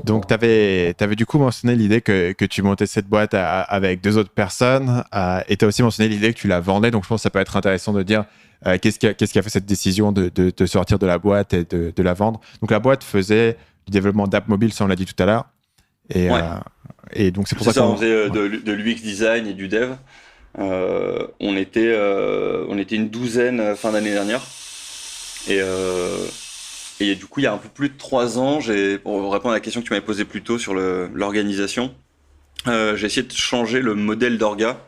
Donc, tu avais du coup mentionné l'idée que tu montais cette boîte avec deux autres personnes et tu as aussi mentionné l'idée que tu la vendais. Donc, je pense que ça peut être intéressant de dire qu'est-ce qui a fait cette décision de sortir de la boîte et de la vendre. Donc, la boîte faisait du développement d'app mobile, ça on l'a dit tout à l'heure. Et, Ouais, euh, et donc, c'est pour c'est ça ça, on qu'on. faisait Ouais. de l'UX design et du dev. On était une douzaine fin d'année dernière. Et, euh, et du coup, il y a un peu plus de 3 ans, pour répondre à la question que tu m'avais posée plus tôt sur l'organisation, j'ai essayé de changer le modèle d'orga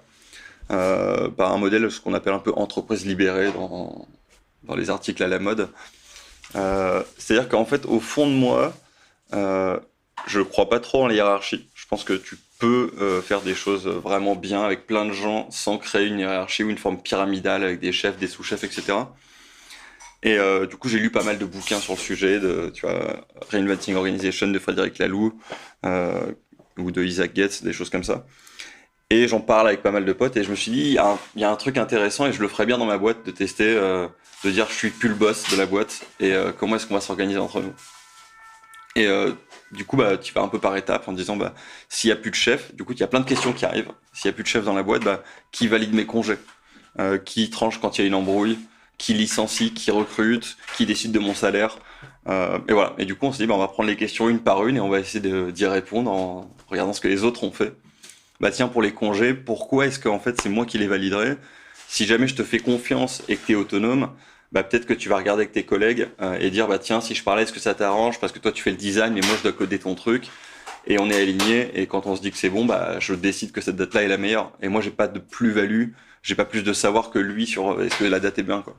par un modèle, ce qu'on appelle un peu entreprise libérée dans les articles à la mode. C'est-à-dire qu'en fait, au fond de moi, euh, je crois pas trop en la hiérarchie. Je pense que tu peux faire des choses vraiment bien avec plein de gens sans créer une hiérarchie ou une forme pyramidale avec des chefs, des sous-chefs, etc. Et du coup, j'ai lu pas mal de bouquins sur le sujet, tu vois, Reinventing Organization de Frédéric Laloux euh, ou de Isaac Getz, des choses comme ça. Et j'en parle avec pas mal de potes et je me suis dit, il y a un truc intéressant et je le ferais bien dans ma boîte de tester, de dire je suis plus le boss de la boîte et comment est-ce qu'on va s'organiser entre nous. Et du coup, bah, tu vas un peu par étapes en disant, bah, s'il y a plus de chef, du coup, il y a plein de questions qui arrivent. S'il y a plus de chef dans la boîte, bah, qui valide mes congés? Qui tranche quand il y a une embrouille? Qui licencie? Qui recrute? Qui décide de mon salaire? Et voilà. Et du coup, on s'est dit, bah, on va prendre les questions une par une et on va essayer d'y répondre en regardant ce que les autres ont fait. Bah tiens, pour les congés, pourquoi est-ce qu'en fait c'est moi qui les validerai? Si jamais je te fais confiance et que tu es autonome, bah peut-être que tu vas regarder avec tes collègues et dire bah tiens, si je parlais, est-ce que ça t'arrange? Parce que toi tu fais le design, mais moi je dois coder ton truc. Et on est aligné, et quand on se dit que c'est bon, bah je décide que cette date-là est la meilleure. Et moi j'ai pas de plus-value, j'ai pas plus de savoir que lui sur est-ce que la date est bien quoi.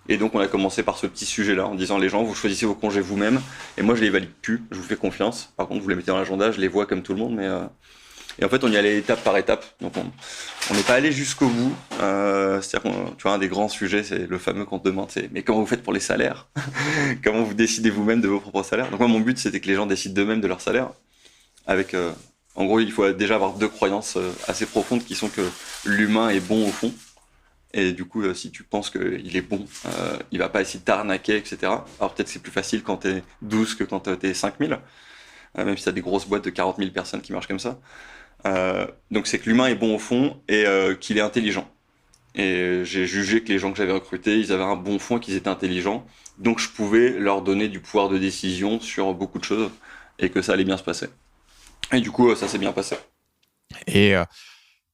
Et donc on a commencé par ce petit sujet-là en disant les gens vous choisissez vos congés vous-même et moi je les valide plus, je vous fais confiance. Par contre vous les mettez dans l'agenda, je les vois comme tout le monde, mais et en fait, on y allait étape par étape. Donc, on n'est pas allé jusqu'au bout. C'est-à-dire tu vois, un des grands sujets, c'est le fameux qu'on te demande, c'est mais comment vous faites pour les salaires? Comment vous décidez vous-même de vos propres salaires? Donc moi, mon but, c'était que les gens décident d'eux-mêmes de leur salaire. Avec, en gros, il faut déjà avoir deux croyances assez profondes qui sont que l'humain est bon au fond. Et du coup, si tu penses qu'il est bon, il va pas essayer de t'arnaquer, etc. Alors peut-être que c'est plus facile quand t'es 12 que quand t'es 5000, même si t'as des grosses boîtes de 40 000 personnes qui marchent comme ça. Donc c'est que l'humain est bon au fond et qu'il est intelligent. Et j'ai jugé que les gens que j'avais recrutés, ils avaient un bon fond et qu'ils étaient intelligents. Donc je pouvais leur donner du pouvoir de décision sur beaucoup de choses et que ça allait bien se passer. Et du coup, ça s'est bien passé. Et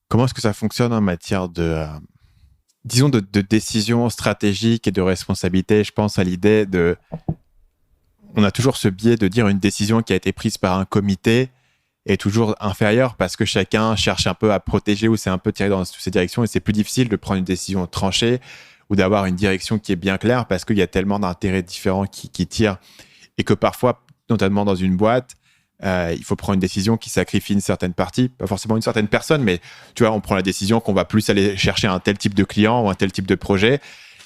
comment est-ce que ça fonctionne en matière disons, de décision stratégique et de responsabilité? Je pense à l'idée on a toujours ce biais de dire une décision qui a été prise par un comité est toujours inférieure parce que chacun cherche un peu à protéger ou c'est un peu tiré dans toutes ces directions et c'est plus difficile de prendre une décision tranchée ou d'avoir une direction qui est bien claire parce qu'il y a tellement d'intérêts différents qui tirent et que parfois, notamment dans une boîte, il faut prendre une décision qui sacrifie une certaine partie, pas forcément une certaine personne, mais tu vois, on prend la décision qu'on va plus aller chercher un tel type de client ou un tel type de projet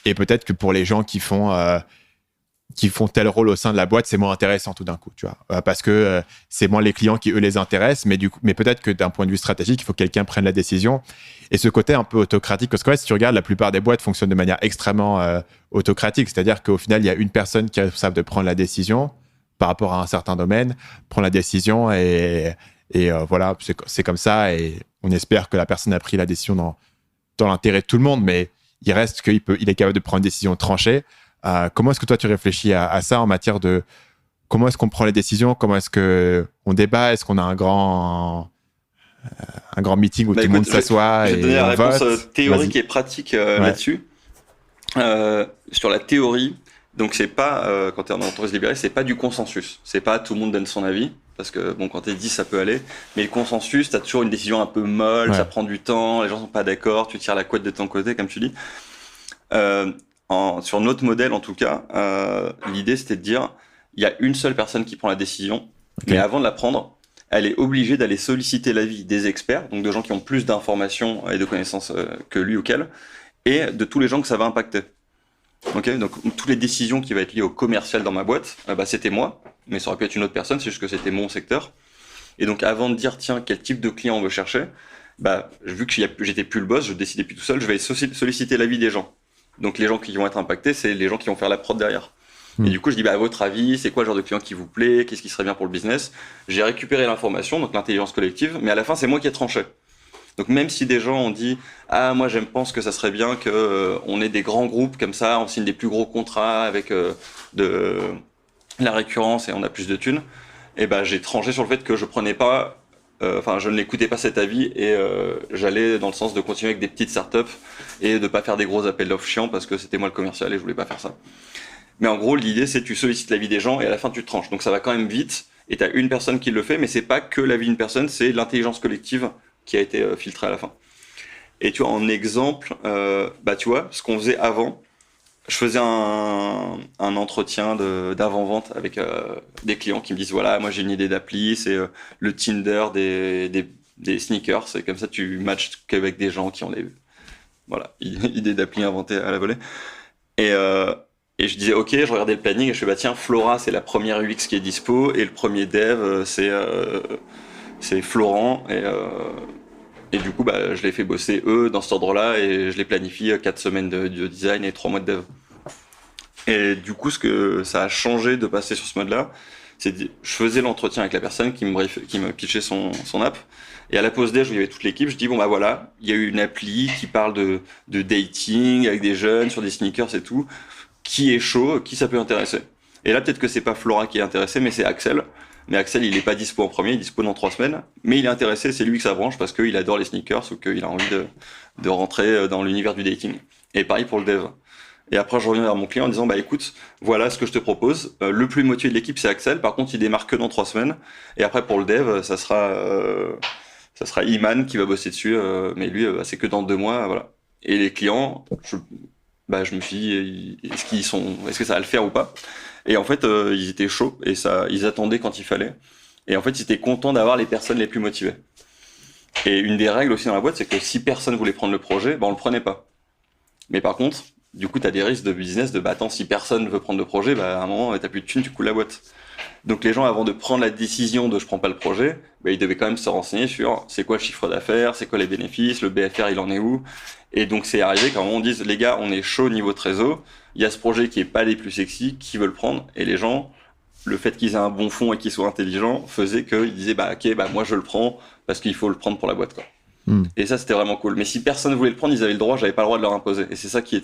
et peut-être que pour les gens qui font tel rôle au sein de la boîte, c'est moins intéressant tout d'un coup, tu vois, parce que c'est moins les clients qui eux les intéressent, mais peut-être que d'un point de vue stratégique, il faut que quelqu'un prenne la décision. Et ce côté un peu autocratique, parce que ouais, si tu regardes, la plupart des boîtes fonctionnent de manière extrêmement autocratique, c'est-à-dire qu'au final, il y a une personne qui est responsable de prendre la décision par rapport à un certain domaine, prend la décision et voilà, c'est comme ça et on espère que la personne a pris la décision dans l'intérêt de tout le monde, mais il reste il est capable de prendre une décision tranchée. Comment est-ce que toi tu réfléchis à ça en matière de comment est-ce qu'on prend les décisions, comment est-ce qu'on débat, est-ce qu'on a un grand meeting où Bah tout le monde écoute, s'assoit je vais te donner et la on réponse vote? théorique Vas-y. et pratique Ouais. là-dessus. Sur la théorie, donc c'est pas quand tu es en entreprise libérée, c'est pas du consensus. C'est pas tout le monde donne son avis parce que bon quand t'es 10 ça peut aller, mais le consensus, t'as toujours une décision un peu molle, ça Ouais. prend du temps, les gens sont pas d'accord, tu tires la couette de ton côté comme tu dis. Sur notre modèle en tout cas, l'idée c'était de dire il y a une seule personne qui prend la décision, mais Ok. avant de la prendre, elle est obligée d'aller solliciter l'avis des experts, donc de gens qui ont plus d'informations et de connaissances que lui ou qu'elle, et de tous les gens que ça va impacter. Ok, donc toutes les décisions qui vont être liées au commercial dans ma boîte, bah, c'était moi, mais ça aurait pu être une autre personne, c'est juste que c'était mon secteur. Et donc avant de dire tiens quel type de client on veut chercher, bah vu que j'étais plus le boss, je décidais plus tout seul, je vais solliciter l'avis des gens. Donc les gens qui vont être impactés, c'est les gens qui vont faire la prod derrière. Et du coup, je dis, bah, à votre avis, c'est quoi le genre de client qui vous plaît? Qu'est-ce qui serait bien pour le business? J'ai récupéré l'information, donc l'intelligence collective, mais à la fin, c'est moi qui ai tranché. Donc même si des gens ont dit, ah, moi, pense que ça serait bien que on ait des grands groupes comme ça, on signe des plus gros contrats avec de la récurrence et on a plus de thunes, et ben, j'ai tranché sur le fait que je prenais pas, je n'écoutais pas cet avis et j'allais dans le sens de continuer avec des petites startups et de pas faire des gros appels d'offres chiants parce que c'était moi le commercial et je voulais pas faire ça. Mais en gros, l'idée, c'est que tu sollicites l'avis des gens et à la fin, tu te tranches. Donc ça va quand même vite et tu as une personne qui le fait, mais c'est pas que l'avis d'une personne, c'est l'intelligence collective qui a été filtrée à la fin. Et tu vois, en exemple, tu vois, ce qu'on faisait avant, je faisais un entretien d'avant-vente avec des clients qui me disent, voilà, moi j'ai une idée d'appli, c'est le Tinder des sneakers, c'est comme ça tu matches qu'avec des gens qui ont des idées d'appli inventées à la volée. Et je disais, ok, je regardais le planning et je fais, bah tiens, Flora, c'est la première UX qui est dispo et le premier dev, c'est Florent. Et du coup, bah, je les fais bosser eux dans cet ordre-là et je les planifie 4 semaines de design et 3 mois de dev. Et du coup, ce que ça a changé de passer sur ce mode-là, c'est que je faisais l'entretien avec la personne qui me pitchait son app. Et à la pause déj, où il y avait toute l'équipe, je dis, bon bah voilà, il y a eu une appli qui parle de dating avec des jeunes sur des sneakers et tout. Qui est chaud, qui ça peut intéresser. Et là, peut-être que c'est pas Flora qui est intéressé, mais c'est Axel. Mais Axel, il est pas dispo en premier, il est dispo dans 3 semaines. Mais il est intéressé, c'est lui que ça branche parce qu'il adore les sneakers ou qu'il a envie de rentrer dans l'univers du dating. Et pareil pour le dev. Et après, je reviens vers mon client en disant, bah écoute, voilà ce que je te propose. Le plus motivé de l'équipe, c'est Axel. Par contre, il démarre que dans 3 semaines. Et après, pour le dev, ça sera Iman qui va bosser dessus. Mais lui, c'est que dans 2 mois, voilà. Et les clients, je me suis dit, est-ce que ça va le faire ou pas? Et en fait, ils étaient chauds et ils attendaient quand il fallait. Et en fait, ils étaient contents d'avoir les personnes les plus motivées. Et une des règles aussi dans la boîte, c'est que si personne voulait prendre le projet, on le prenait pas. Mais par contre, du coup, t'as des risques de business attends, si personne veut prendre le projet, à un moment, t'as plus de thunes, tu coules la boîte. Donc les gens, avant de prendre la décision de je prends pas le projet, ils devaient quand même se renseigner sur c'est quoi le chiffre d'affaires, c'est quoi les bénéfices, le BFR il en est où. Et donc c'est arrivé qu'à un moment on dise les gars, on est chaud niveau trésor, il y a ce projet qui est pas les plus sexy, qui veut le prendre? Et les gens, le fait qu'ils aient un bon fond et qu'ils soient intelligents faisait qu'ils disaient moi je le prends parce qu'il faut le prendre pour la boîte quoi. Et ça c'était vraiment cool. Mais si personne voulait le prendre, ils avaient le droit, j'avais pas le droit de leur imposer. Et c'est ça qui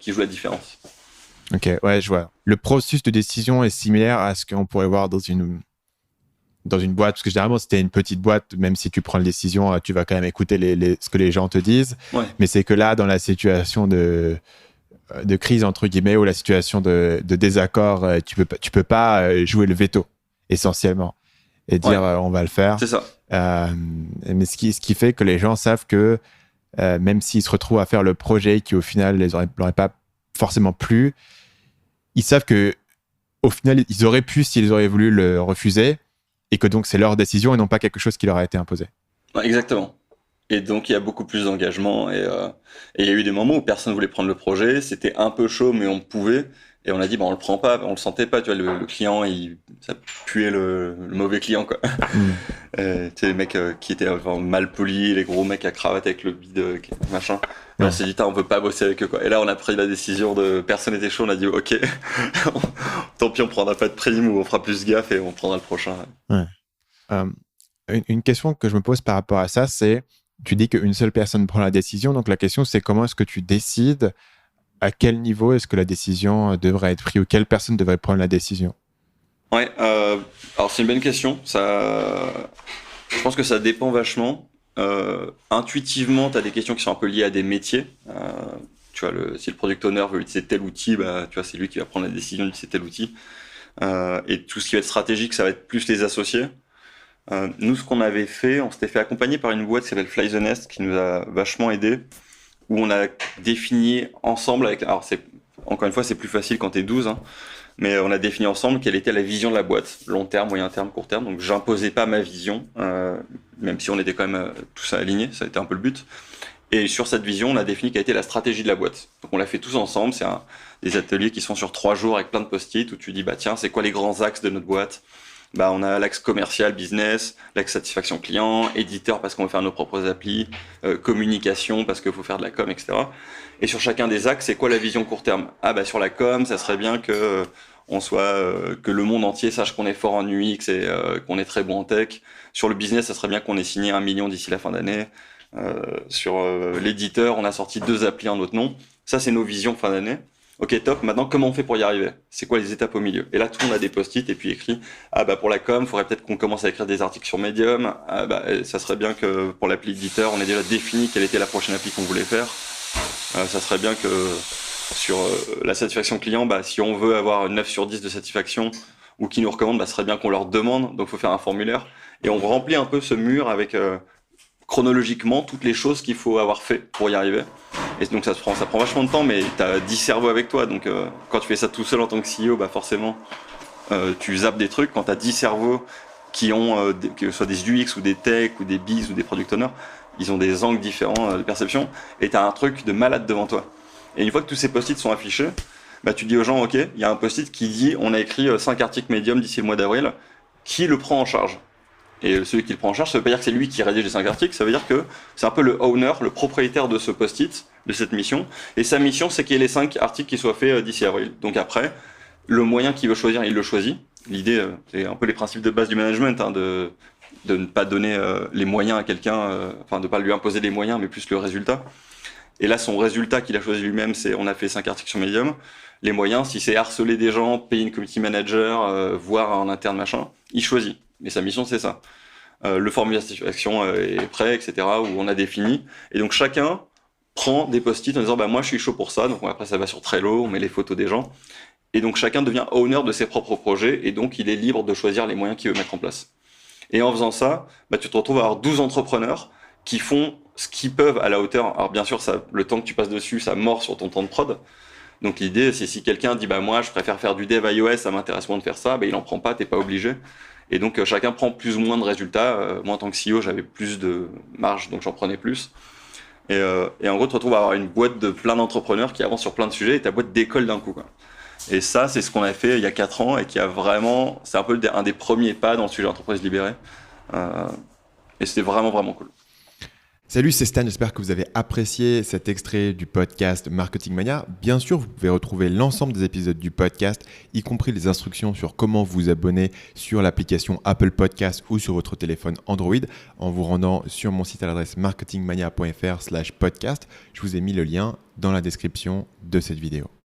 joue la différence. Ok, ouais, je vois. Le processus de décision est similaire à ce qu'on pourrait voir dans une boîte, parce que généralement, si tu une petite boîte, même si tu prends la décision, tu vas quand même écouter ce que les gens te disent. Ouais. Mais c'est que là, dans la situation de crise, entre guillemets, ou la situation de désaccord, tu peux pas jouer le veto, essentiellement, et dire on va le faire. C'est ça. Mais ce qui fait que les gens savent que même s'ils se retrouvent à faire le projet qui, au final, leur est pas forcément plu, ils savent que au final, ils auraient pu, s'ils auraient voulu le refuser, et que donc c'est leur décision et non pas quelque chose qui leur a été imposé. Exactement. Et donc il y a beaucoup plus d'engagement et il y a eu des moments où personne voulait prendre le projet, c'était un peu chaud mais on pouvait et on a dit on le prend pas, on le sentait pas, tu vois, le client ça puait le mauvais client quoi. Tu sais, les mecs qui étaient mal polis, les gros mecs à cravate avec le bide machin. Et on s'est dit on veut pas bosser avec eux quoi. Et là on a pris la décision personne n'était chaud, on a dit ok, tant pis on prendra pas de prime ou on fera plus gaffe et on prendra le prochain. Ouais. Une question que je me pose par rapport à ça, c'est tu dis qu'une seule personne prend la décision, donc la question c'est comment est-ce que tu décides à quel niveau est-ce que la décision devrait être prise ou quelle personne devrait prendre la décision? Ouais, alors c'est une bonne question. Je pense que ça dépend vachement. Intuitivement, tu as des questions qui sont un peu liées à des métiers. Tu vois, si le product owner veut utiliser tel outil, tu vois, c'est lui qui va prendre la décision d'utiliser tel outil. Et tout ce qui va être stratégique, ça va être plus les associés. Nous, ce qu'on avait fait, on s'était fait accompagner par une boîte qui s'appelle Fly the Nest, qui nous a vachement aidé, où on a défini ensemble, encore une fois, c'est plus facile quand t'es 12, mais on a défini ensemble quelle était la vision de la boîte, long terme, moyen terme, court terme. Donc, j'imposais pas ma vision, même si on était quand même tous alignés, ça a été un peu le but. Et sur cette vision, on a défini quelle était la stratégie de la boîte. Donc, on l'a fait tous ensemble. C'est des ateliers qui sont sur 3 jours avec plein de post-it où tu dis, tiens, c'est quoi les grands axes de notre boîte? On a l'axe commercial, business, l'axe satisfaction client, éditeur parce qu'on veut faire nos propres applis, communication parce qu'il faut faire de la com, etc. Et sur chacun des axes, c'est quoi la vision court terme? Sur la com, ça serait bien que que le monde entier sache qu'on est fort en UX et qu'on est très bon en tech. Sur le business, ça serait bien qu'on ait signé 1 million d'ici la fin d'année. Sur l'éditeur, on a sorti 2 applis en notre nom. Ça, c'est nos visions fin d'année. Ok, top. Maintenant, comment on fait pour y arriver? C'est quoi les étapes au milieu? Et là, tout le monde a des post-it et puis écrit, pour la com, faudrait peut-être qu'on commence à écrire des articles sur Medium. Ça serait bien que pour l'appli éditeur, on ait déjà défini quelle était la prochaine appli qu'on voulait faire. Ça serait bien que sur la satisfaction client, si on veut avoir 9 sur 10 de satisfaction ou qui nous recommande, ce serait bien qu'on leur demande. Donc, il faut faire un formulaire. Et on remplit un peu ce mur avec chronologiquement toutes les choses qu'il faut avoir fait pour y arriver. Et donc ça prend vachement de temps, mais tu as 10 cerveaux avec toi. Donc quand tu fais ça tout seul en tant que CEO, forcément, tu zappes des trucs. Quand tu as 10 cerveaux qui ont, que ce soit des UX ou des tech ou des biz ou des product owners, ils ont des angles différents de perception. Et tu as un truc de malade devant toi. Et une fois que tous ces post-it sont affichés, tu dis aux gens, ok, il y a un post-it qui dit on a écrit 5 articles Medium d'ici le mois d'avril, qui le prend en charge? Et celui qui le prend en charge, ça veut pas dire que c'est lui qui rédige les 5 articles, ça veut dire que c'est un peu le owner, le propriétaire de ce post-it, de cette mission. Et sa mission, c'est qu'il y ait les 5 articles qui soient faits d'ici avril. Donc après, le moyen qu'il veut choisir, il le choisit. L'idée, c'est un peu les principes de base du management, de ne pas donner les moyens à quelqu'un, de ne pas lui imposer les moyens, mais plus le résultat. Et là, son résultat qu'il a choisi lui-même, c'est on a fait 5 articles sur Medium. Les moyens, si c'est harceler des gens, payer une community manager, voir en interne, machin, il choisit. Mais sa mission, c'est ça. Le formulaire de satisfaction est prêt, etc., où on a défini. Et donc, chacun prend des post-it en disant moi, je suis chaud pour ça. Donc, après, ça va sur Trello, on met les photos des gens. Et donc, chacun devient owner de ses propres projets. Et donc, il est libre de choisir les moyens qu'il veut mettre en place. Et en faisant ça, tu te retrouves à avoir 12 entrepreneurs qui font ce qu'ils peuvent à la hauteur. Alors, bien sûr, le temps que tu passes dessus, ça mord sur ton temps de prod. Donc, l'idée, c'est si quelqu'un dit moi, je préfère faire du dev iOS, ça m'intéresse moins de faire ça, il en prend pas, t'es pas obligé. Et donc, chacun prend plus ou moins de résultats. Moi, en tant que CEO, j'avais plus de marge, donc j'en prenais plus. Et en gros, tu te retrouves à avoir une boîte de plein d'entrepreneurs qui avancent sur plein de sujets et ta boîte décolle d'un coup, quoi. Et ça, c'est ce qu'on a fait il y a 4 ans et qui a vraiment... C'est un peu un des premiers pas dans le sujet entreprise libérée. Et c'était vraiment, vraiment cool. Salut, c'est Stan, j'espère que vous avez apprécié cet extrait du podcast Marketing Mania. Bien sûr, vous pouvez retrouver l'ensemble des épisodes du podcast, y compris les instructions sur comment vous abonner sur l'application Apple Podcast ou sur votre téléphone Android en vous rendant sur mon site à l'adresse marketingmania.fr/podcast. Je vous ai mis le lien dans la description de cette vidéo.